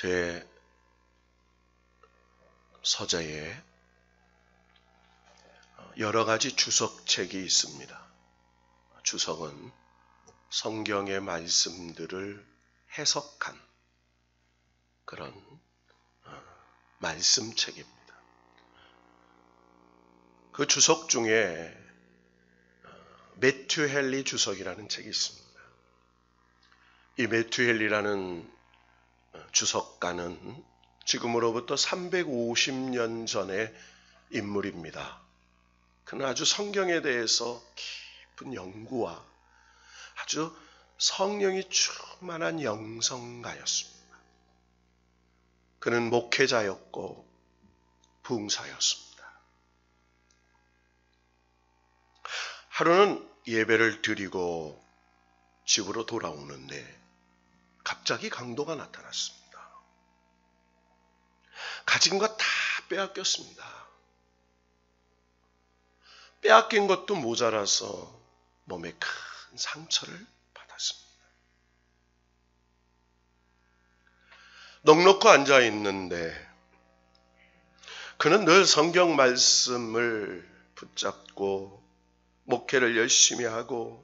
제 서재에 여러 가지 주석책이 있습니다. 주석은 성경의 말씀들을 해석한 그런 말씀책입니다. 그 주석 중에 매튜 헨리 주석이라는 책이 있습니다. 이 매튜 헨리라는 주석가는 지금으로부터 350년 전의 인물입니다. 그는 아주 성경에 대해서 깊은 연구와 아주 성령이 충만한 영성가였습니다. 그는 목회자였고 부흥사였습니다. 하루는 예배를 드리고 집으로 돌아오는데 갑자기 강도가 나타났습니다. 가진 것 다 빼앗겼습니다. 빼앗긴 것도 모자라서 몸에 큰 상처를 받았습니다. 넋놓고 앉아 있는데 그는 늘 성경 말씀을 붙잡고 목회를 열심히 하고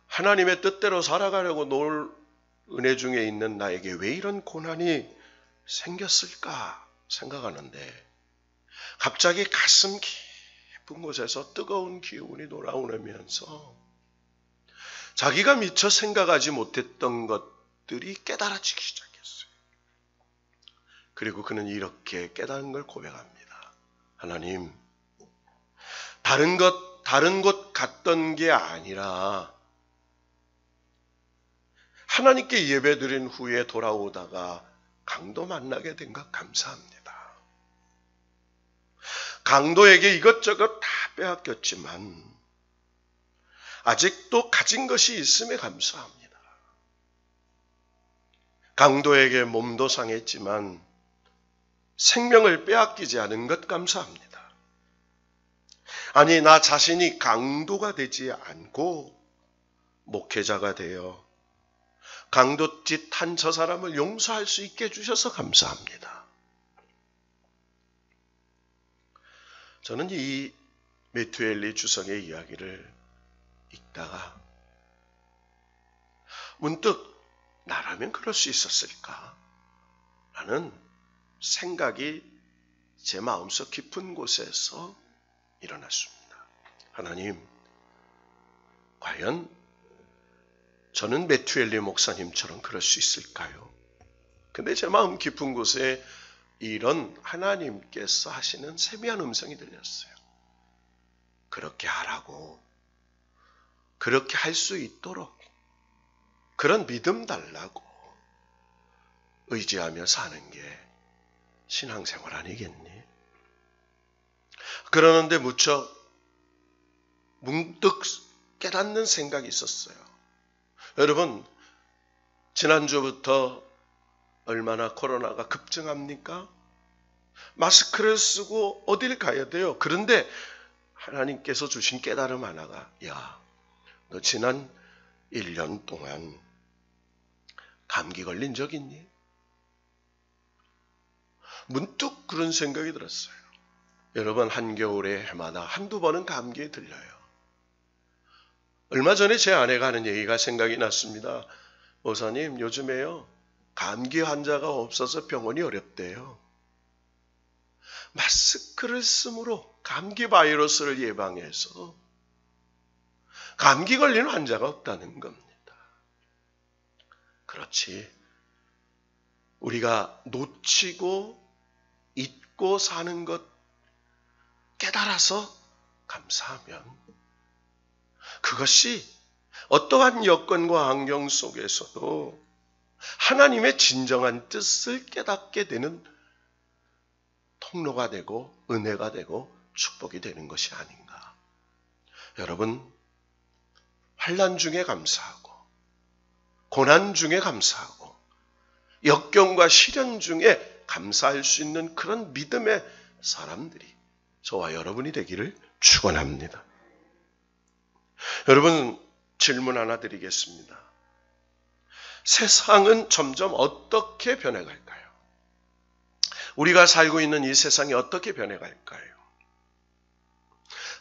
하나님의 뜻대로 살아가려고 놓을 은혜 중에 있는 나에게 왜 이런 고난이 생겼을까 생각하는데 갑자기 가슴 깊은 곳에서 뜨거운 기운이 돌아오면서 자기가 미처 생각하지 못했던 것들이 깨달아지기 시작했어요. 그리고 그는 이렇게 깨달은 걸 고백합니다. 하나님, 다른 곳 갔던 게 아니라 하나님께 예배드린 후에 돌아오다가 강도 만나게 된 것 감사합니다. 강도에게 이것저것 다 빼앗겼지만 아직도 가진 것이 있음에 감사합니다. 강도에게 몸도 상했지만 생명을 빼앗기지 않은 것 감사합니다. 아니, 나 자신이 강도가 되지 않고 목회자가 되어 강도짓 한 저 사람을 용서할 수 있게 해주셔서 감사합니다. 저는 이 매튜 헨리 주석의 이야기를 읽다가 문득 나라면 그럴 수 있었을까? 라는 생각이 제 마음속 깊은 곳에서 일어났습니다. 하나님, 과연 저는 매튜 헨리 목사님처럼 그럴 수 있을까요? 근데 제 마음 깊은 곳에 이런 하나님께서 하시는 세미한 음성이 들렸어요. 그렇게 하라고, 그렇게 할 수 있도록 그런 믿음 달라고 의지하며 사는 게 신앙생활 아니겠니? 그러는데 문득 깨닫는 생각이 있었어요. 여러분, 지난주부터 얼마나 코로나가 급증합니까? 마스크를 쓰고 어딜 가야 돼요. 그런데 하나님께서 주신 깨달음 하나가, 야, 너 지난 1년 동안 감기 걸린 적 있니? 문득 그런 생각이 들었어요. 여러분, 한겨울에 해마다 한두 번은 감기에 들려요. 얼마 전에 제 아내가 하는 얘기가 생각이 났습니다. 목사님, 요즘에요, 감기 환자가 없어서 병원이 어렵대요. 마스크를 쓰므로 감기 바이러스를 예방해서 감기 걸리는 환자가 없다는 겁니다. 그렇지. 우리가 놓치고 잊고 사는 것 깨달아서 감사하면 그것이 어떠한 여건과 환경 속에서도 하나님의 진정한 뜻을 깨닫게 되는 통로가 되고 은혜가 되고 축복이 되는 것이 아닌가. 여러분, 환난 중에 감사하고 고난 중에 감사하고 역경과 시련 중에 감사할 수 있는 그런 믿음의 사람들이 저와 여러분이 되기를 축원합니다. 여러분, 질문 하나 드리겠습니다. 세상은 점점 어떻게 변해갈까요? 우리가 살고 있는 이 세상이 어떻게 변해갈까요?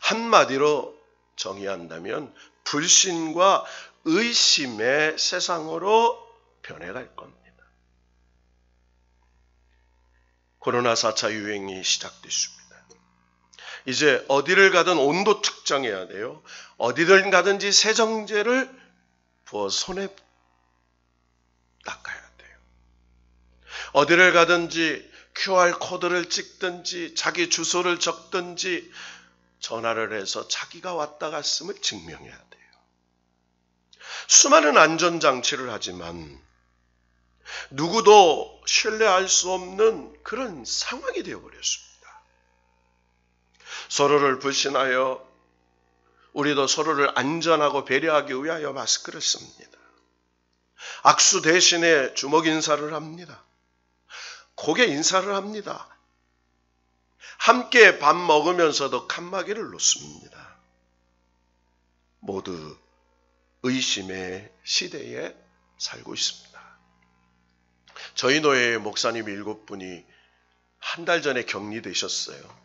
한마디로 정의한다면 불신과 의심의 세상으로 변해갈 겁니다. 코로나 4차 유행이 시작됐습니다. 이제 어디를 가든 온도 측정해야 돼요. 어디를 가든지 세정제를 부어 손에 닦아야 돼요. 어디를 가든지 QR코드를 찍든지 자기 주소를 적든지 전화를 해서 자기가 왔다 갔음을 증명해야 돼요. 수많은 안전장치를 하지만 누구도 신뢰할 수 없는 그런 상황이 되어버렸습니다. 서로를 불신하여 우리도 서로를 안전하고 배려하기 위하여 마스크를 씁니다. 악수 대신에 주먹 인사를 합니다. 고개 인사를 합니다. 함께 밥 먹으면서도 칸막이를 놓습니다. 모두 의심의 시대에 살고 있습니다. 저희 노예의 목사님 7분이 한 달 전에 격리되셨어요.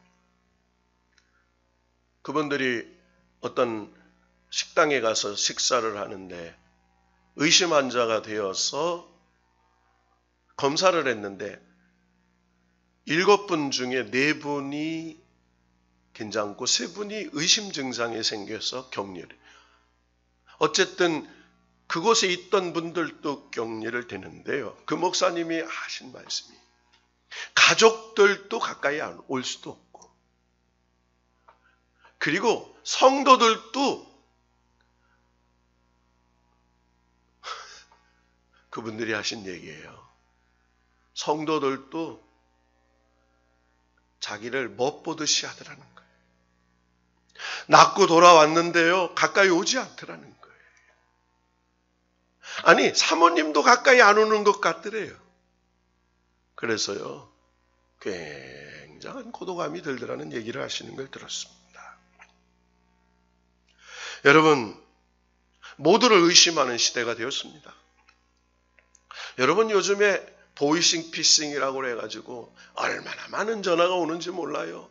그분들이 어떤 식당에 가서 식사를 하는데 의심 환자가 되어서 검사를 했는데 7분 중에 4분이 괜찮고 3분이 의심 증상이 생겨서 격리를. 어쨌든 그곳에 있던 분들도 격리를 되는데요. 그 목사님이 하신 말씀이 가족들도 가까이 안 올 수도 없고 그리고 성도들도 그분들이 하신 얘기예요. 성도들도 자기를 못보듯이 하더라는 거예요. 낫고 돌아왔는데요. 가까이 오지 않더라는 거예요. 아니 사모님도 가까이 안 오는 것 같더래요. 그래서요. 굉장한 고독감이 들더라는 얘기를 하시는 걸 들었습니다. 여러분 모두를 의심하는 시대가 되었습니다. 여러분 요즘에 보이싱피싱이라고 해가지고 얼마나 많은 전화가 오는지 몰라요.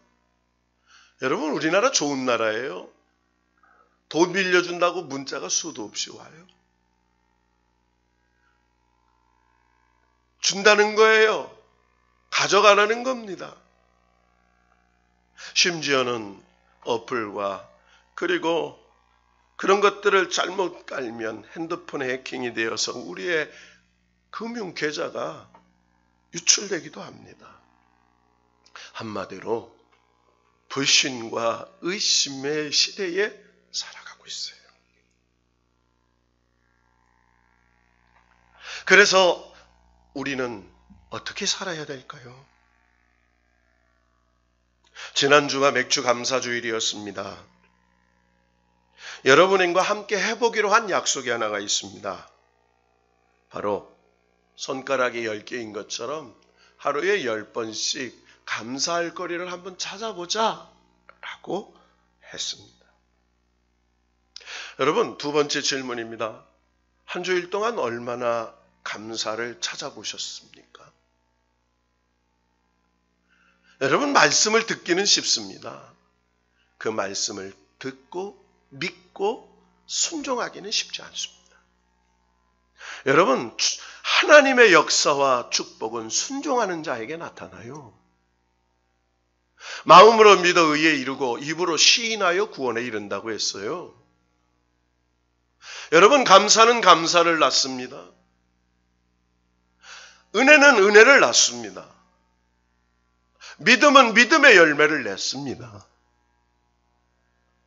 여러분 우리나라 좋은 나라예요. 돈 빌려준다고 문자가 수도 없이 와요. 준다는 거예요. 가져가라는 겁니다. 심지어는 어플과 그리고 그런 것들을 잘못 깔면 핸드폰에 해킹이 되어서 우리의 금융 계좌가 유출되기도 합니다. 한마디로 불신과 의심의 시대에 살아가고 있어요. 그래서 우리는 어떻게 살아야 될까요? 지난주가 맥주 감사주일이었습니다. 여러분과 함께 해보기로 한 약속이 하나가 있습니다. 바로 손가락이 10개인 것처럼 하루에 10번씩 감사할 거리를 한번 찾아보자 라고 했습니다. 여러분 두 번째 질문입니다. 한 주일 동안 얼마나 감사를 찾아보셨습니까? 여러분 말씀을 듣기는 쉽습니다. 그 말씀을 듣고 믿고 순종하기는 쉽지 않습니다. 여러분 하나님의 역사와 축복은 순종하는 자에게 나타나요. 마음으로 믿어 의에 이르고 입으로 시인하여 구원에 이른다고 했어요. 여러분 감사는 감사를 낳습니다. 은혜는 은혜를 낳습니다. 믿음은 믿음의 열매를 냈습니다.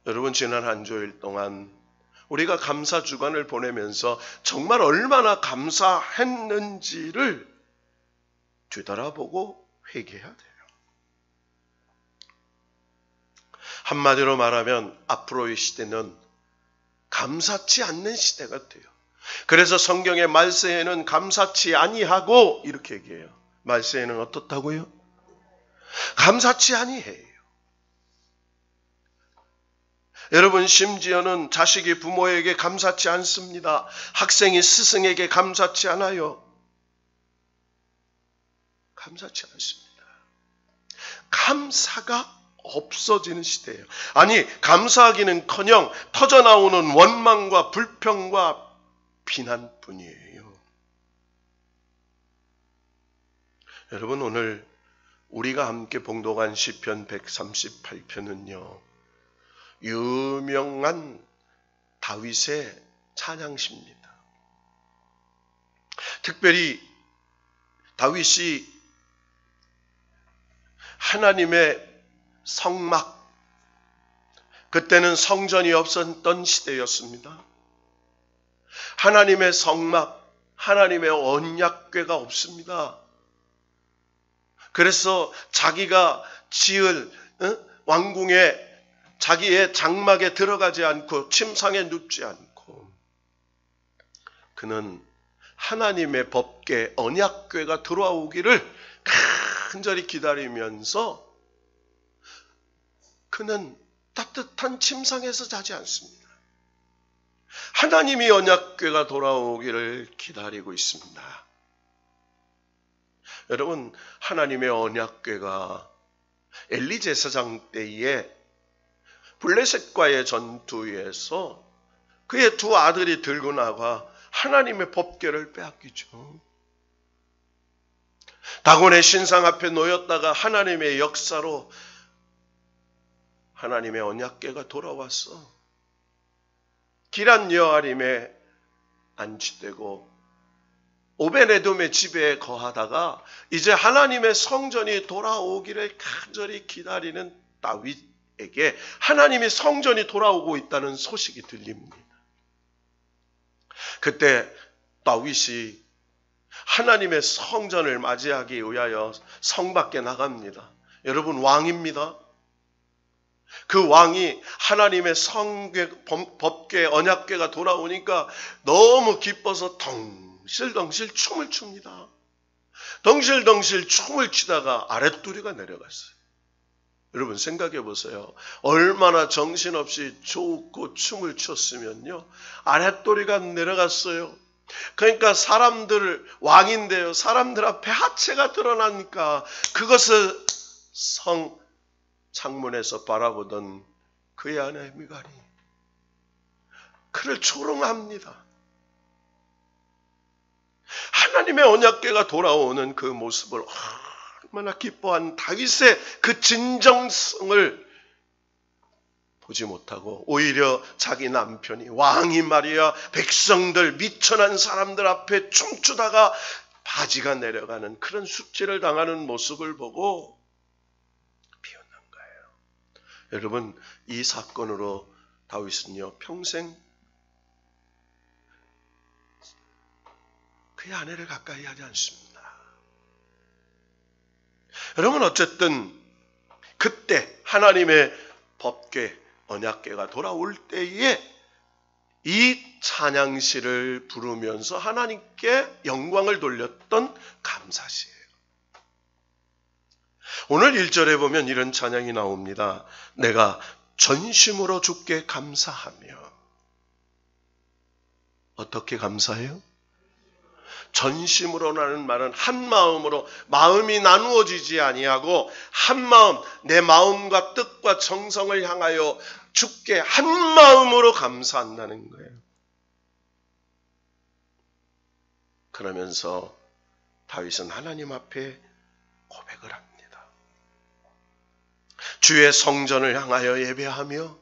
여러분 지난 한 주일 동안 우리가 감사 주간을 보내면서 정말 얼마나 감사했는지를 뒤돌아보고 회개해야 돼요. 한마디로 말하면 앞으로의 시대는 감사치 않는 시대가 돼요. 그래서 성경의 말세에는 감사치 아니하고 이렇게 얘기해요. 말세에는 어떻다고요? 감사치 아니해요. 여러분, 심지어는 자식이 부모에게 감사치 않습니다. 학생이 스승에게 감사치 않아요. 감사치 않습니다. 감사가 없어지는 시대예요. 아니, 감사하기는커녕 터져나오는 원망과 불평과 비난뿐이에요. 여러분, 오늘 우리가 함께 봉독한 시편 138편은요. 유명한 다윗의 찬양시입니다. 특별히 다윗이 하나님의 성막, 그때는 성전이 없었던 시대였습니다. 하나님의 성막, 하나님의 언약궤가 없습니다. 그래서 자기가 지을 왕궁에 자기의 장막에 들어가지 않고 침상에 눕지 않고 그는 하나님의 법궤, 언약궤가 들어오기를 간절히 기다리면서 그는 따뜻한 침상에서 자지 않습니다. 하나님이 언약궤가 돌아오기를 기다리고 있습니다. 여러분, 하나님의 언약궤가 엘리 제사장 때에 블레셋과의 전투에서 그의 두 아들이 들고 나가 하나님의 법궤를 빼앗기죠. 다곤의 신상 앞에 놓였다가 하나님의 역사로 하나님의 언약궤가 돌아왔어. 기럇 여아림에 안치되고 오베네돔의 집에 거하다가 이제 하나님의 성전이 돌아오기를 간절히 기다리는 다윗에게 하나님의 성전이 돌아오고 있다는 소식이 들립니다. 그때 다윗이 하나님의 성전을 맞이하기 위하여 성 밖에 나갑니다. 여러분, 왕입니다. 그 왕이 하나님의 성궤, 법궤, 언약궤가 돌아오니까 너무 기뻐서 덩실덩실 춤을 춥니다. 덩실덩실 춤을 추다가 아랫도리가 내려갔어요. 여러분, 생각해 보세요. 얼마나 정신없이 좋고 춤을 췄으면요, 아랫도리가 내려갔어요. 그러니까 사람들, 왕인데요, 사람들 앞에 하체가 드러나니까 그것을 성 창문에서 바라보던 그의 아내 미갈이 그를 조롱합니다. 하나님의 언약궤가 돌아오는 그 모습을 얼마나 기뻐한 다윗의 그 진정성을 보지 못하고 오히려 자기 남편이 왕이 말이야 백성들, 미천한 사람들 앞에 춤추다가 바지가 내려가는 그런 숙제를 당하는 모습을 보고 비웃는 거예요. 여러분, 이 사건으로 다윗은요, 평생 그의 아내를 가까이 하지 않습니다. 여러분, 어쨌든 그때 하나님의 법궤, 언약궤가 돌아올 때에 이 찬양시를 부르면서 하나님께 영광을 돌렸던 감사시예요. 오늘 1절에 보면 이런 찬양이 나옵니다. 내가 전심으로 주께 감사하며. 어떻게 감사해요? 전심으로라는 말은 한 마음으로, 마음이 나누어지지 아니하고 한 마음, 내 마음과 뜻과 정성을 향하여 주께 한 마음으로 감사한다는 거예요. 그러면서 다윗은 하나님 앞에 고백을 합니다. 주의 성전을 향하여 예배하며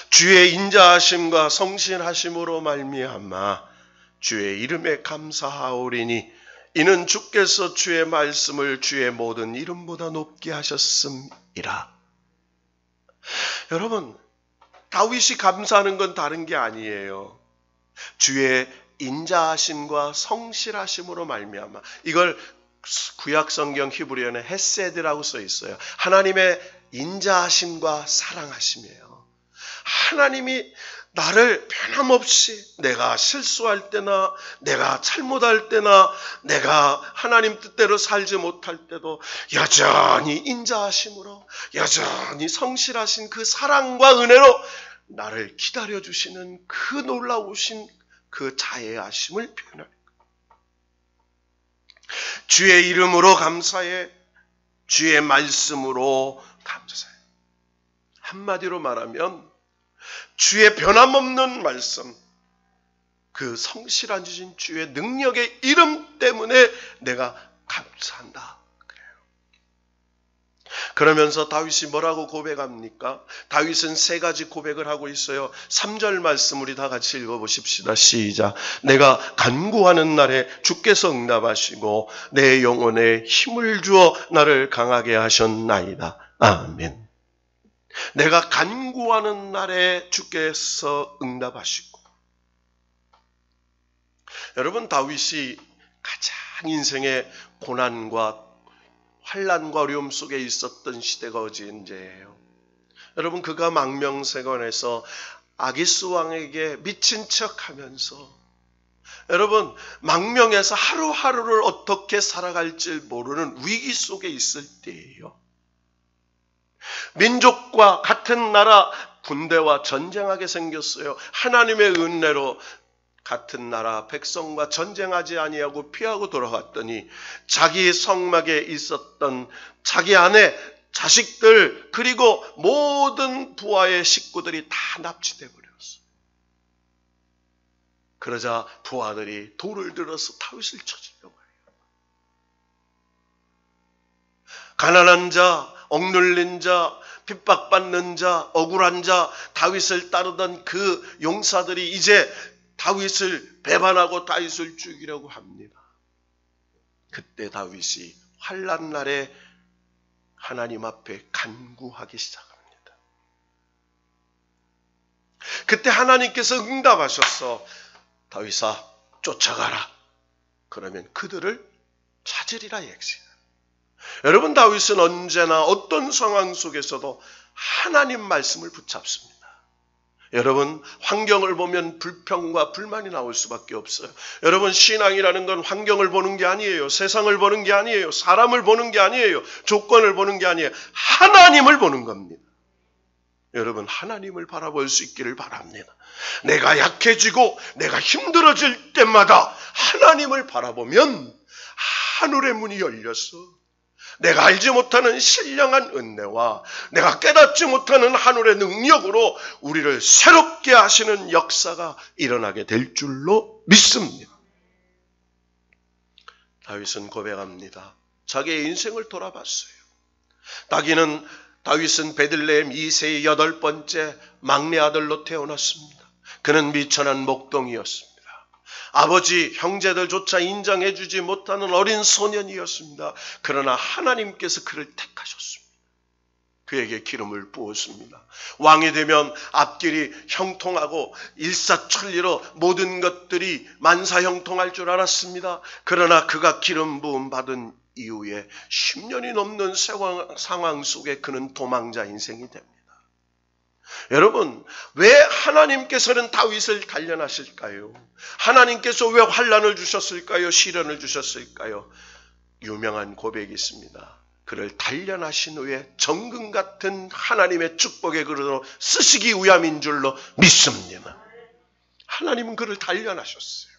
주의 인자하심과 성실하심으로 말미암아 주의 이름에 감사하오리니 이는 주께서 주의 말씀을 주의 모든 이름보다 높게 하셨음이라. 여러분, 다윗이 감사하는 건 다른 게 아니에요. 주의 인자하심과 성실하심으로 말미암아. 이걸 구약성경 히브리어는 헤세드라고 써 있어요. 하나님의 인자하심과 사랑하심이에요. 하나님이 나를 변함없이 내가 실수할 때나 내가 잘못할 때나 내가 하나님 뜻대로 살지 못할 때도 여전히 인자하심으로 여전히 성실하신 그 사랑과 은혜로 나를 기다려주시는 그 놀라우신 그 자애하심을 표현합니다. 주의 이름으로 감사해, 주의 말씀으로 감사해. 한마디로 말하면 주의 변함없는 말씀, 그 성실한 주신 주의 능력의 이름 때문에 내가 감사한다. 그래요. 그러면서 다윗이 뭐라고 고백합니까? 다윗은 세 가지 고백을 하고 있어요. 3절 말씀 우리 다 같이 읽어보십시다. 시작. 내가 간구하는 날에 주께서 응답하시고 내 영혼에 힘을 주어 나를 강하게 하셨나이다. 아멘. 내가 간구하는 날에 주께서 응답하시고. 여러분, 다윗이 가장 인생의 고난과 환난과 어려움 속에 있었던 시대가 언제예요? 여러분, 그가 망명세관에서 아기스 왕에게 미친 척하면서, 여러분, 망명에서 하루하루를 어떻게 살아갈지 모르는 위기 속에 있을 때예요. 민족과 같은 나라 군대와 전쟁하게 생겼어요. 하나님의 은혜로 같은 나라 백성과 전쟁하지 아니하고 피하고 돌아왔더니 자기 성막에 있었던 자기 아내, 자식들, 그리고 모든 부하의 식구들이 다 납치돼 버렸어요. 그러자 부하들이 돌을 들어서 다윗을 쳐주려고 해요. 가난한 자, 억눌린 자, 핍박받는 자, 억울한 자, 다윗을 따르던 그 용사들이 이제 다윗을 배반하고 다윗을 죽이려고 합니다. 그때 다윗이 환난 날에 하나님 앞에 간구하기 시작합니다. 그때 하나님께서 응답하셔서 다윗아 쫓아가라. 그러면 그들을 찾으리라 얘기해요. 여러분, 다윗은 언제나 어떤 상황 속에서도 하나님 말씀을 붙잡습니다. 여러분, 환경을 보면 불평과 불만이 나올 수밖에 없어요. 여러분, 신앙이라는 건 환경을 보는 게 아니에요. 세상을 보는 게 아니에요. 사람을 보는 게 아니에요. 조건을 보는 게 아니에요. 하나님을 보는 겁니다. 여러분, 하나님을 바라볼 수 있기를 바랍니다. 내가 약해지고 내가 힘들어질 때마다 하나님을 바라보면 하늘의 문이 열렸어. 내가 알지 못하는 신령한 은혜와 내가 깨닫지 못하는 하늘의 능력으로 우리를 새롭게 하시는 역사가 일어나게 될 줄로 믿습니다. 다윗은 고백합니다. 자기의 인생을 돌아봤어요. 다윗은 베들레헴 2세의 8번째 막내 아들로 태어났습니다. 그는 미천한 목동이었습니다. 아버지, 형제들조차 인정해주지 못하는 어린 소년이었습니다. 그러나 하나님께서 그를 택하셨습니다. 그에게 기름을 부었습니다. 왕이 되면 앞길이 형통하고 일사천리로 모든 것들이 만사형통할 줄 알았습니다. 그러나 그가 기름 부음 받은 이후에 10년이 넘는 상황 속에 그는 도망자 인생이 됩니다. 여러분, 왜 하나님께서는 다윗을 단련하실까요? 하나님께서 왜 환난을 주셨을까요? 시련을 주셨을까요? 유명한 고백이 있습니다. 그를 단련하신 후에 정금 같은 하나님의 축복의 그릇으로 쓰시기 위함인 줄로 믿습니다. 하나님은 그를 단련하셨어요.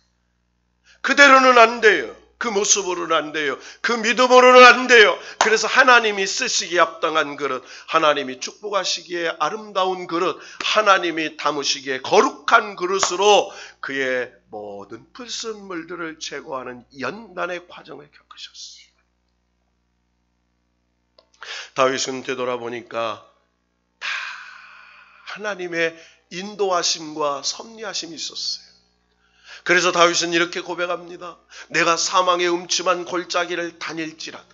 그대로는 안 돼요. 그 모습으로는 안 돼요. 그 믿음으로는 안 돼요. 그래서 하나님이 쓰시기에 합당한 그릇, 하나님이 축복하시기에 아름다운 그릇, 하나님이 담으시기에 거룩한 그릇으로 그의 모든 불순물들을 제거하는 연단의 과정을 겪으셨어요. 다윗은 되돌아보니까 다 하나님의 인도하심과 섭리하심이 있었어요. 그래서 다윗은 이렇게 고백합니다. 내가 사망의 음침한 골짜기를 다닐지라도.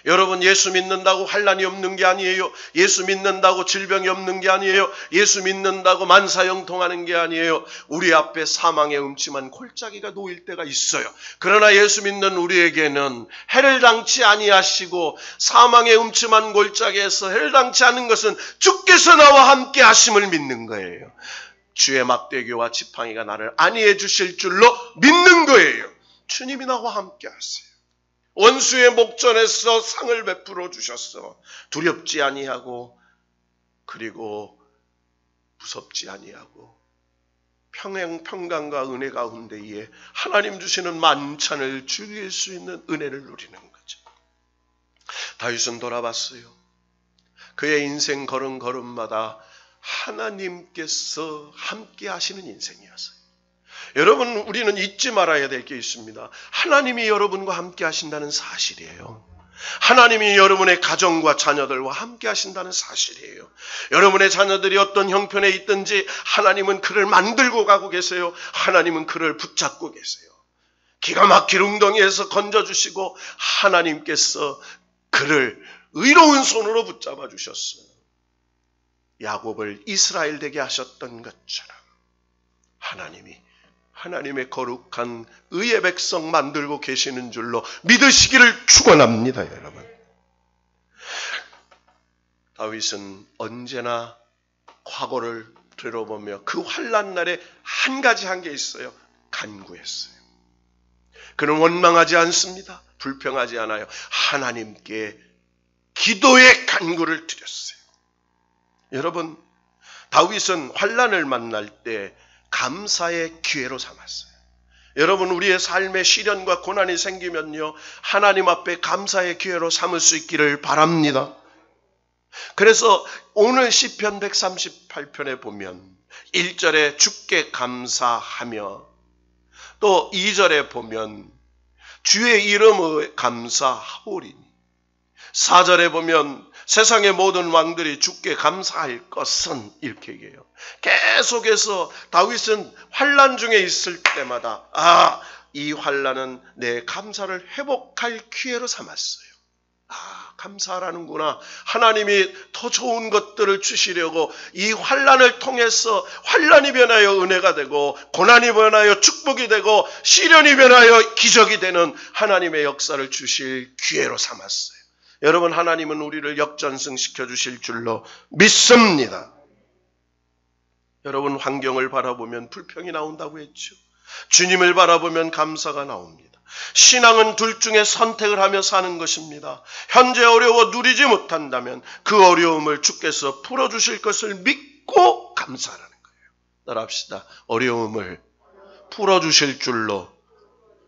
여러분, 예수 믿는다고 환난이 없는 게 아니에요. 예수 믿는다고 질병이 없는 게 아니에요. 예수 믿는다고 만사형통하는 게 아니에요. 우리 앞에 사망의 음침한 골짜기가 놓일 때가 있어요. 그러나 예수 믿는 우리에게는 해를 당치 아니하시고 사망의 음침한 골짜기에서 해를 당치 않은 것은 주께서 나와 함께 하심을 믿는 거예요. 주의 막대기와 지팡이가 나를 안위해 주실 줄로 믿는 거예요. 주님이 나와 함께 하세요. 원수의 목전에서 상을 베풀어 주셨어. 두렵지 아니하고, 그리고 무섭지 아니하고 평강과 은혜 가운데에 하나님 주시는 만찬을 즐길 수 있는 은혜를 누리는 거죠. 다윗은 돌아봤어요. 그의 인생 걸음걸음마다 하나님께서 함께 하시는 인생이었어요. 여러분, 우리는 잊지 말아야 될 게 있습니다. 하나님이 여러분과 함께 하신다는 사실이에요. 하나님이 여러분의 가정과 자녀들과 함께 하신다는 사실이에요. 여러분의 자녀들이 어떤 형편에 있든지 하나님은 그를 만들고 가고 계세요. 하나님은 그를 붙잡고 계세요. 기가 막힐 웅덩이에서 건져주시고 하나님께서 그를 의로운 손으로 붙잡아 주셨어요. 야곱을 이스라엘 되게 하셨던 것처럼 하나님이 하나님의 거룩한 의의 백성 만들고 계시는 줄로 믿으시기를 축원합니다, 여러분. 다윗은 언제나 과거를 들어보며 그 환난 날에 한 가지 한 게 있어요. 간구했어요. 그는 원망하지 않습니다. 불평하지 않아요. 하나님께 기도의 간구를 드렸어요. 여러분, 다윗은 환난을 만날 때 감사의 기회로 삼았어요. 여러분, 우리의 삶에 시련과 고난이 생기면요, 하나님 앞에 감사의 기회로 삼을 수 있기를 바랍니다. 그래서 오늘 시편 138편에 보면 1절에 주께 감사하며 또 2절에 보면 주의 이름에 감사하오리니 4절에 보면 세상의 모든 왕들이 주께 감사할 것은 이렇게 얘기해요. 계속해서 다윗은 환난 중에 있을 때마다 이 환난은 내 감사를 회복할 기회로 삼았어요. 감사하라는구나. 하나님이 더 좋은 것들을 주시려고 이 환난을 통해서 환난이 변하여 은혜가 되고 고난이 변하여 축복이 되고 시련이 변하여 기적이 되는 하나님의 역사를 주실 기회로 삼았어요. 여러분, 하나님은 우리를 역전승시켜 주실 줄로 믿습니다. 여러분, 환경을 바라보면 불평이 나온다고 했죠. 주님을 바라보면 감사가 나옵니다. 신앙은 둘 중에 선택을 하며 사는 것입니다. 현재 어려워 누리지 못한다면 그 어려움을 주께서 풀어주실 것을 믿고 감사하라는 거예요. 따라합시다. 어려움을 풀어주실 줄로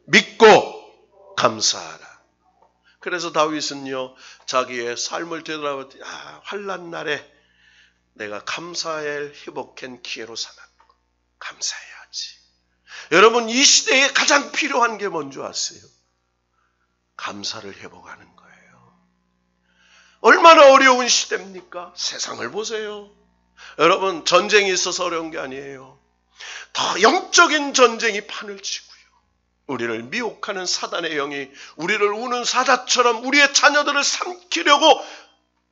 믿고 감사하라. 그래서 다윗은요, 자기의 삶을 되돌아보니 환난 날에 내가 감사를 회복한 기회로 삼았고 감사해야지. 여러분, 이 시대에 가장 필요한 게 뭔지 아세요? 감사를 회복하는 거예요. 얼마나 어려운 시대입니까? 세상을 보세요. 여러분, 전쟁이 있어서 어려운 게 아니에요. 더 영적인 전쟁이 판을 치고요. 우리를 미혹하는 사단의 영이 우리를 우는 사자처럼 우리의 자녀들을 삼키려고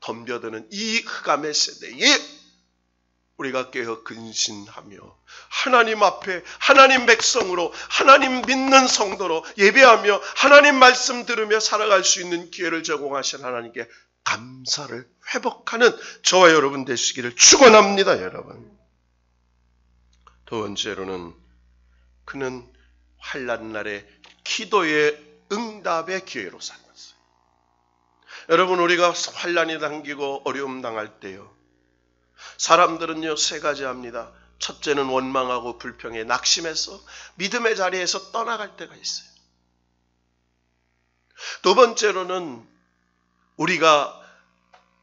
덤벼드는 이 흑암의 세대에 우리가 깨어 근신하며 하나님 앞에 하나님 백성으로 하나님 믿는 성도로 예배하며 하나님 말씀 들으며 살아갈 수 있는 기회를 제공하신 하나님께 감사를 회복하는 저와 여러분 되시기를 축원합니다, 여러분. 두 번째로는 그는 환난 날에 기도의 응답의 기회로 삼았어요. 여러분, 우리가 환난이 당기고 어려움 당할 때요, 사람들은요 세 가지 합니다. 첫째는 원망하고 불평에 낙심해서 믿음의 자리에서 떠나갈 때가 있어요. 두 번째로는 우리가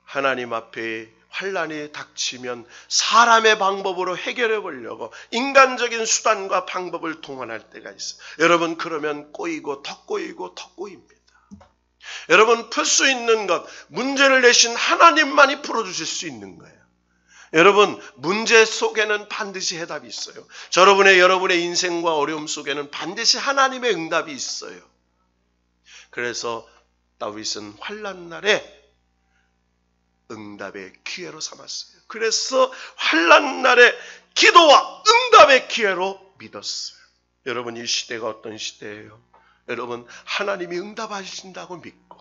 하나님 앞에 환난이 닥치면 사람의 방법으로 해결해 보려고 인간적인 수단과 방법을 동원할 때가 있어요. 여러분, 그러면 꼬이고 더 꼬이고 더 꼬입니다. 여러분, 풀 수 있는 것, 문제를 내신 하나님만이 풀어주실 수 있는 거예요. 여러분, 문제 속에는 반드시 해답이 있어요. 여러분의 인생과 어려움 속에는 반드시 하나님의 응답이 있어요. 그래서 다윗은 환난 날에 응답의 기회로 삼았어요. 그래서 환난 날에 기도와 응답의 기회로 믿었어요. 여러분, 이 시대가 어떤 시대예요? 여러분, 하나님이 응답하신다고 믿고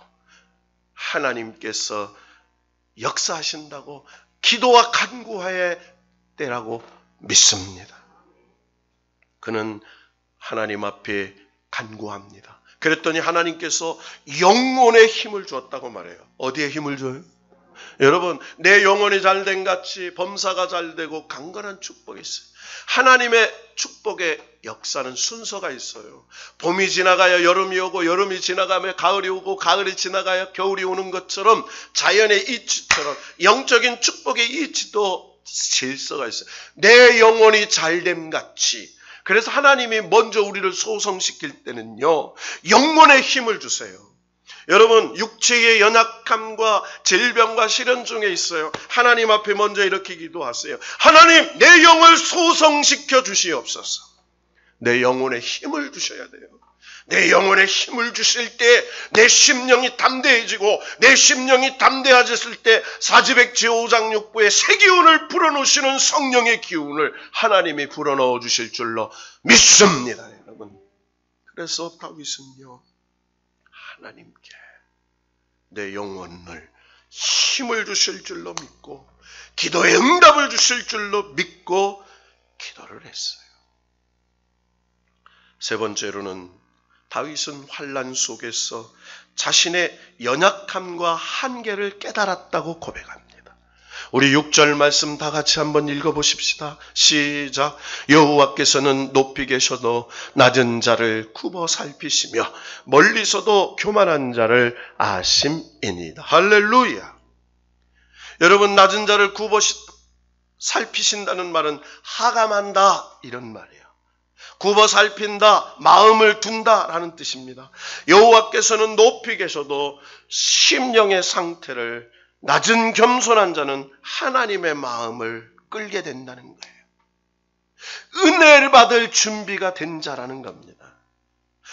하나님께서 역사하신다고 기도와 간구의 때라고 믿습니다. 그는 하나님 앞에 간구합니다. 그랬더니 하나님께서 영혼의 힘을 주었다고 말해요. 어디에 힘을 줘요? 여러분, 내 영혼이 잘된 같이 범사가 잘되고 강건한 축복이 있어요. 하나님의 축복의 역사는 순서가 있어요. 봄이 지나가야 여름이 오고, 여름이 지나가면 가을이 오고, 가을이 지나가야 겨울이 오는 것처럼, 자연의 이치처럼 영적인 축복의 이치도 질서가 있어요. 내 영혼이 잘됨 같이. 그래서 하나님이 먼저 우리를 소성시킬 때는요, 영혼의 힘을 주세요. 여러분, 육체의 연약함과 질병과 시련 중에 있어요. 하나님 앞에 먼저 이렇게 기도하세요. 하나님, 내 영을 소성시켜 주시옵소서. 내 영혼에 힘을 주셔야 돼요. 내 영혼에 힘을 주실 때 내 심령이 담대해지고, 내 심령이 담대해졌을 때 사지백지 5장 6부에 새 기운을 불어넣으시는 성령의 기운을 하나님이 불어넣어 주실 줄로 믿습니다, 여러분. 그래서 다윗은요, 하나님께 내 영혼을 힘을 주실 줄로 믿고, 기도의 응답을 주실 줄로 믿고 기도를 했어요. 세 번째로는 다윗은 환난 속에서 자신의 연약함과 한계를 깨달았다고 고백합니다. 우리 6절 말씀 다 같이 한번 읽어보십시다. 시작. 여호와께서는 높이 계셔도 낮은 자를 굽어 살피시며 멀리서도 교만한 자를 아심이니이다. 할렐루야. 여러분, 낮은 자를 굽어 살피신다는 말은 하감한다, 이런 말이에요. 굽어 살핀다, 마음을 둔다라는 뜻입니다. 여호와께서는 높이 계셔도 심령의 상태를, 낮은 겸손한 자는 하나님의 마음을 끌게 된다는 거예요. 은혜를 받을 준비가 된 자라는 겁니다.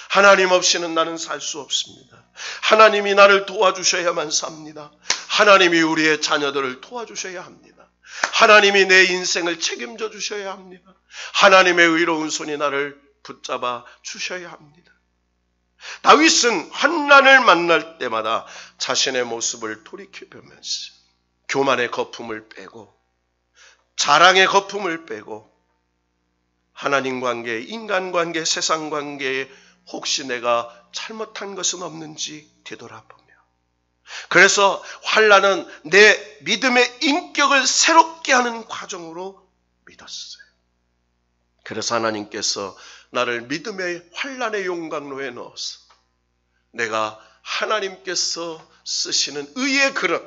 하나님 없이는 나는 살 수 없습니다. 하나님이 나를 도와주셔야만 삽니다. 하나님이 우리의 자녀들을 도와주셔야 합니다. 하나님이 내 인생을 책임져 주셔야 합니다. 하나님의 의로운 손이 나를 붙잡아 주셔야 합니다. 다윗은 환난을 만날 때마다 자신의 모습을 돌이켜보면서 교만의 거품을 빼고, 자랑의 거품을 빼고, 하나님 관계, 인간 관계, 세상 관계에 혹시 내가 잘못한 것은 없는지 되돌아보며, 그래서 환난은 내 믿음의 인격을 새롭게 하는 과정으로 믿었어요. 그래서 하나님께서 나를 믿음의 환난의 용광로에 넣어서 내가 하나님께서 쓰시는 의의 그릇,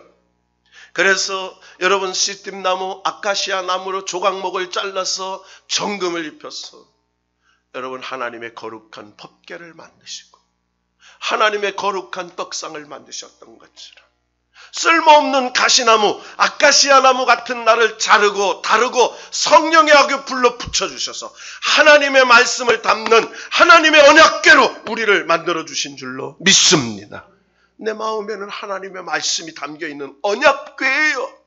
그래서 여러분, 시팀나무, 아카시아 나무로 조각목을 잘라서 정금을 입혀서 여러분 하나님의 거룩한 법궤를 만드시고 하나님의 거룩한 떡상을 만드셨던 것처럼 쓸모없는 가시나무, 아카시아 나무 같은 나를 자르고 다르고 성령의 악에 불러 붙여주셔서 하나님의 말씀을 담는 하나님의 언약궤로 우리를 만들어주신 줄로 믿습니다. 내 마음에는 하나님의 말씀이 담겨있는 언약궤예요.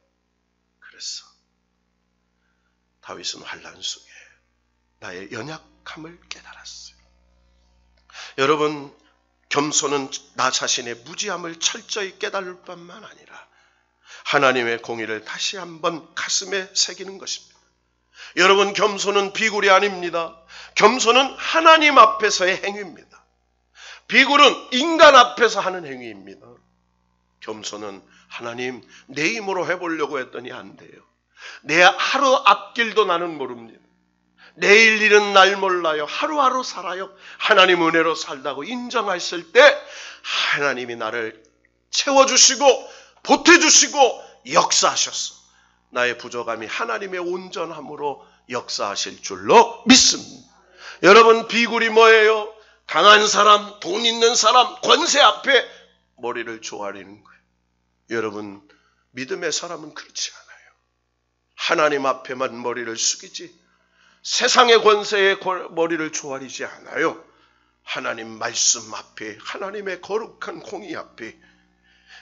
그래서 다윗은 환난 속에 나의 연약함을 깨달았어요. 여러분, 겸손은 나 자신의 무지함을 철저히 깨달을 뿐만 아니라 하나님의 공의를 다시 한번 가슴에 새기는 것입니다. 여러분, 겸손은 비굴이 아닙니다. 겸손은 하나님 앞에서의 행위입니다. 비굴은 인간 앞에서 하는 행위입니다. 겸손은 하나님, 내 힘으로 해보려고 했더니 안 돼요. 내 하루 앞길도 나는 모릅니다. 내일 일은 날 몰라요. 하루하루 살아요. 하나님 은혜로 살다고 인정하실 때 하나님이 나를 채워주시고 보태주시고 역사하셨어. 나의 부족함이 하나님의 온전함으로 역사하실 줄로 믿습니다. 여러분, 비굴이 뭐예요? 강한 사람, 돈 있는 사람, 권세 앞에 머리를 조아리는 거예요. 여러분, 믿음의 사람은 그렇지 않아요. 하나님 앞에만 머리를 숙이지 세상의 권세에 머리를 조아리지 않아요. 하나님 말씀 앞에, 하나님의 거룩한 공의 앞에.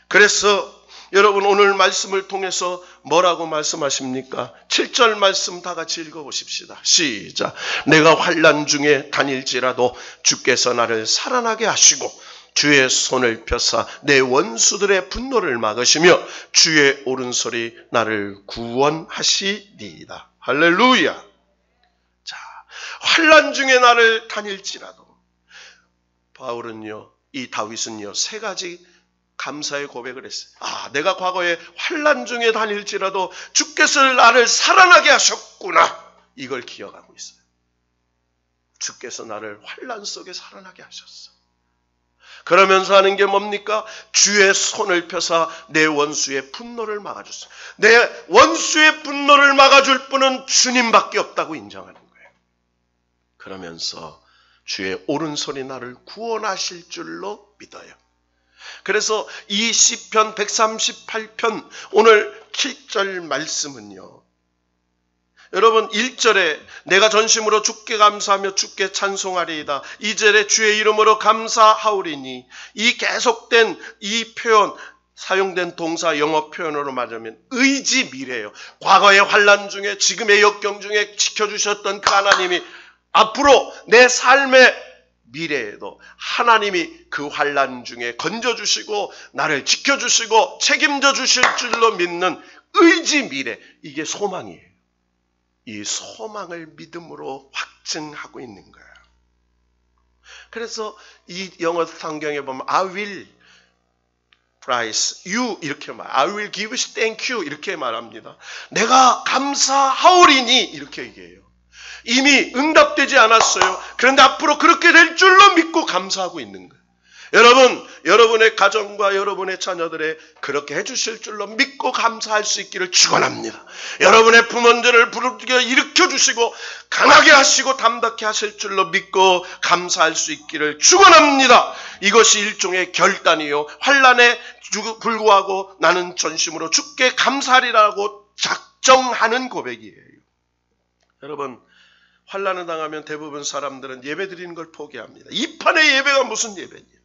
그래서 여러분, 오늘 말씀을 통해서 뭐라고 말씀하십니까? 7절 말씀 다 같이 읽어보십시다. 시작. 내가 환난 중에 다닐지라도 주께서 나를 살아나게 하시고 주의 손을 펴사 내 원수들의 분노를 막으시며 주의 오른손이 나를 구원하시리이다. 할렐루야. 환난 중에 나를 다닐지라도, 바울은요, 이 다윗은요, 세 가지 감사의 고백을 했어요. 내가 과거에 환난 중에 다닐지라도 주께서 나를 살아나게 하셨구나. 이걸 기억하고 있어요. 주께서 나를 환난 속에 살아나게 하셨어. 그러면서 하는 게 뭡니까? 주의 손을 펴사 내 원수의 분노를 막아줬어요. 내 원수의 분노를 막아줄 분은 주님밖에 없다고 인정하는 거예요. 그러면서 주의 오른손이 나를 구원하실 줄로 믿어요. 그래서 이 시편 138편 오늘 7절 말씀은요. 여러분 1절에 내가 전심으로 주께 감사하며 주께 찬송하리이다. 2절에 주의 이름으로 감사하오리니, 이 계속된 이 표현, 사용된 동사 영어 표현으로 말하면 의지미래예요. 과거의 환난 중에, 지금의 역경 중에 지켜주셨던 그 하나님이 앞으로 내 삶의 미래에도 하나님이 그 환난 중에 건져주시고 나를 지켜주시고 책임져 주실 줄로 믿는 의지미래, 이게 소망이에요. 이 소망을 믿음으로 확증하고 있는 거예요. 그래서 이 영어 성경에 보면 I will praise you 이렇게 말, I will give you thank you 이렇게 말합니다. 내가 감사하오리니 이렇게 얘기해요. 이미 응답되지 않았어요. 그런데 앞으로 그렇게 될 줄로 믿고 감사하고 있는 거예요. 여러분, 여러분의 가정과 여러분의 자녀들의 그렇게 해주실 줄로 믿고 감사할 수 있기를 축원합니다. 여러분의 부모들을 부르게 일으켜주시고 강하게 하시고 담답게 하실 줄로 믿고 감사할 수 있기를 축원합니다. 이것이 일종의 결단이요, 환난에 불구하고 나는 전심으로 주께 감사하리라고 작정하는 고백이에요. 여러분, 환난을 당하면 대부분 사람들은 예배드리는 걸 포기합니다. 이 판의 예배가 무슨 예배냐?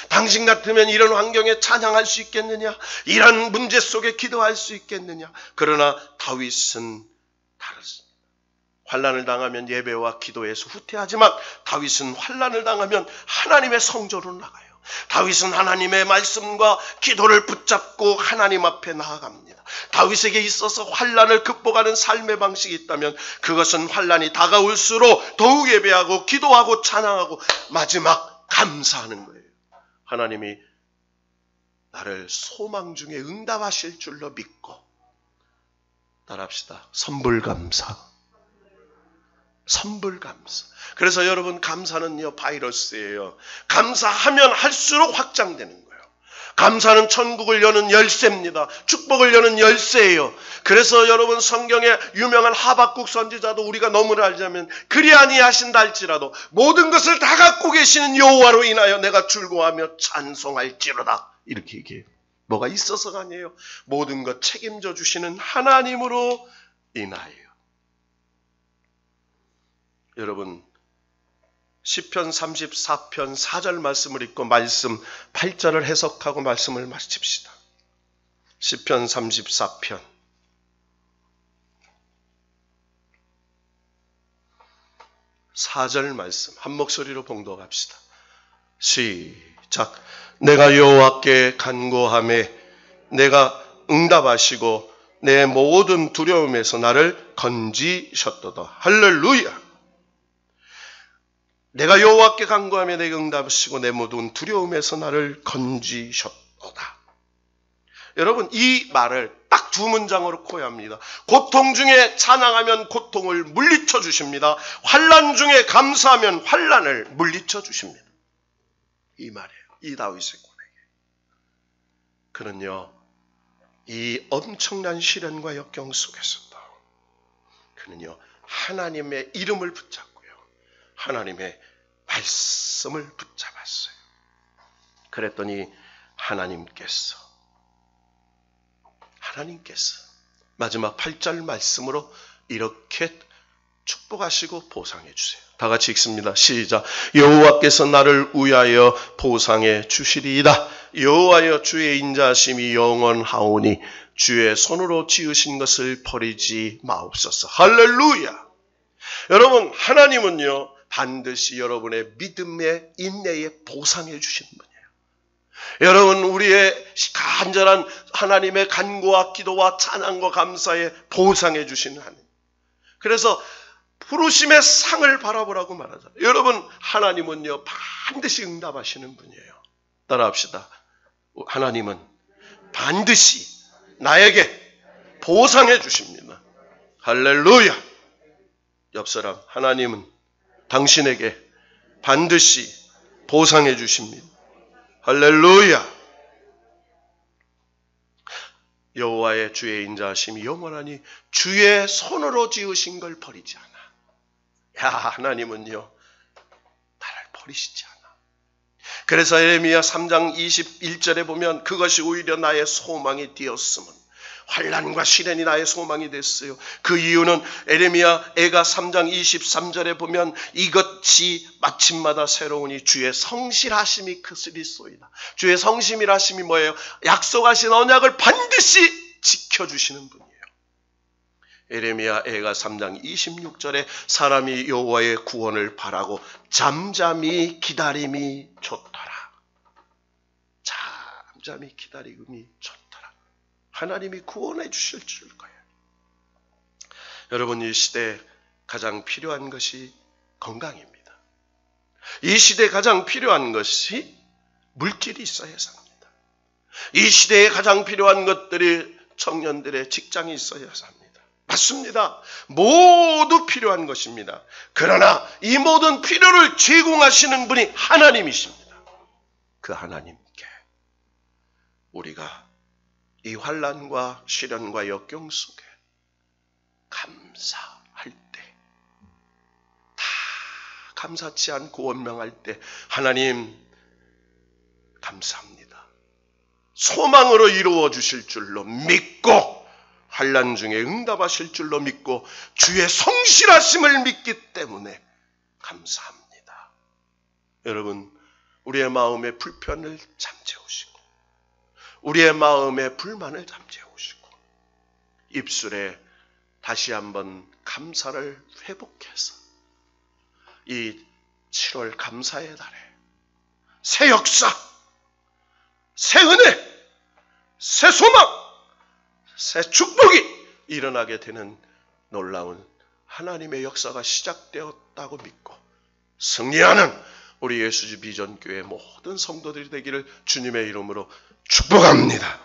당신 같으면 이런 환경에 찬양할 수 있겠느냐? 이런 문제 속에 기도할 수 있겠느냐? 그러나 다윗은 다르습니다. 환난을 당하면 예배와 기도에서 후퇴하지만 다윗은 환난을 당하면 하나님의 성전으로 나가요. 다윗은 하나님의 말씀과 기도를 붙잡고 하나님 앞에 나아갑니다. 다윗에게 있어서 환난을 극복하는 삶의 방식이 있다면 그것은 환난이 다가올수록 더욱 예배하고 기도하고 찬양하고 마지막 감사하는 거예요. 하나님이 나를 소망 중에 응답하실 줄로 믿고 따라합시다. 선불감사. 선불감사. 그래서 여러분, 감사는요 바이러스예요. 감사하면 할수록 확장되는 거예요. 감사는 천국을 여는 열쇠입니다. 축복을 여는 열쇠예요. 그래서 여러분, 성경에 유명한 하박국 선지자도 우리가 너무나 알자면 그리 아니하신다 할지라도 모든 것을 다 갖고 계시는 여호와로 인하여 내가 즐거워하며 찬송할지로다 이렇게 얘기해요. 뭐가 있어서가 아니에요. 모든 것 책임져 주시는 하나님으로 인하여. 여러분, 시편 34편 4절 말씀을 읽고 말씀 8절을 해석하고 말씀을 마칩시다. 시편 34편 4절 말씀 한 목소리로 봉독합시다. 시작. 내가 여호와께 간구하매 내가 응답하시고 내 모든 두려움에서 나를 건지셨도다. 할렐루야. 내가 여호와께 간구하며 내가 응답하시고 내 모든 두려움에서 나를 건지셨도다. 여러분, 이 말을 딱 두 문장으로 코야합니다. 고통 중에 찬양하면 고통을 물리쳐 주십니다. 환난 중에 감사하면 환난을 물리쳐 주십니다. 이 말이에요. 이 다윗의 고백이에요. 그는요, 이 엄청난 시련과 역경 속에서도 그는요 하나님의 이름을 붙잡고요, 하나님의 말씀을 붙잡았어요. 그랬더니 하나님께서 마지막 8절 말씀으로 이렇게 축복하시고 보상해 주세요. 다 같이 읽습니다. 시작. 여호와께서 나를 위하여 보상해 주시리이다. 여호와여, 주의 인자하심이 영원하오니 주의 손으로 지으신 것을 버리지 마옵소서. 할렐루야. 여러분, 하나님은요 반드시 여러분의 믿음의 인내에 보상해 주시는 분이에요. 여러분, 우리의 간절한 하나님의 간구와 기도와 찬양과 감사에 보상해 주시는 하나님. 그래서 부르심의 상을 바라보라고 말하잖아요. 여러분, 하나님은요 반드시 응답하시는 분이에요. 따라합시다. 하나님은 반드시 나에게 보상해 주십니다. 할렐루야. 옆사람, 하나님은 당신에게 반드시 보상해 주십니다. 할렐루야. 여호와의 주의 인자하심이 영원하니 주의 손으로 지으신 걸 버리지 않아. 야, 하나님은요 나를 버리시지 않아. 그래서 에레미야 3장 21절에 보면 그것이 오히려 나의 소망이 되었음은, 환난과 시련이 나의 소망이 됐어요. 그 이유는 에레미야가 3장 23절에 보면 이것이 마침마다 새로우니 주의 성실하심이 크시리소이다. 주의 성실하심이 뭐예요? 약속하신 언약을 반드시 지켜주시는 분이에요. 에레미야가 3장 26절에 사람이 여호와의 구원을 바라고 잠잠히 기다림이 좋더라. 잠잠히 기다림이 좋더라. 하나님이 구원해 주실 줄 거예요. 여러분, 이 시대에 가장 필요한 것이 건강입니다. 이 시대에 가장 필요한 것이 물질이 있어야 합니다. 이 시대에 가장 필요한 것들이 청년들의 직장이 있어야 합니다. 맞습니다. 모두 필요한 것입니다. 그러나 이 모든 필요를 제공하시는 분이 하나님이십니다. 그 하나님께 우리가 이 환난과 시련과 역경 속에 감사할 때, 다 감사치 않고 원망할 때 하나님 감사합니다. 소망으로 이루어 주실 줄로 믿고, 환난 중에 응답하실 줄로 믿고 주의 성실하심을 믿기 때문에 감사합니다. 여러분, 우리의 마음의 불편을 잠재우시고 우리의 마음의 불만을 잠재우시고 입술에 다시 한번 감사를 회복해서 이 7월 감사의 달에 새 역사, 새 은혜, 새 소망, 새 축복이 일어나게 되는 놀라운 하나님의 역사가 시작되었다고 믿고 승리하는 우리 예수주 비전교회 모든 성도들이 되기를 주님의 이름으로 축복합니다.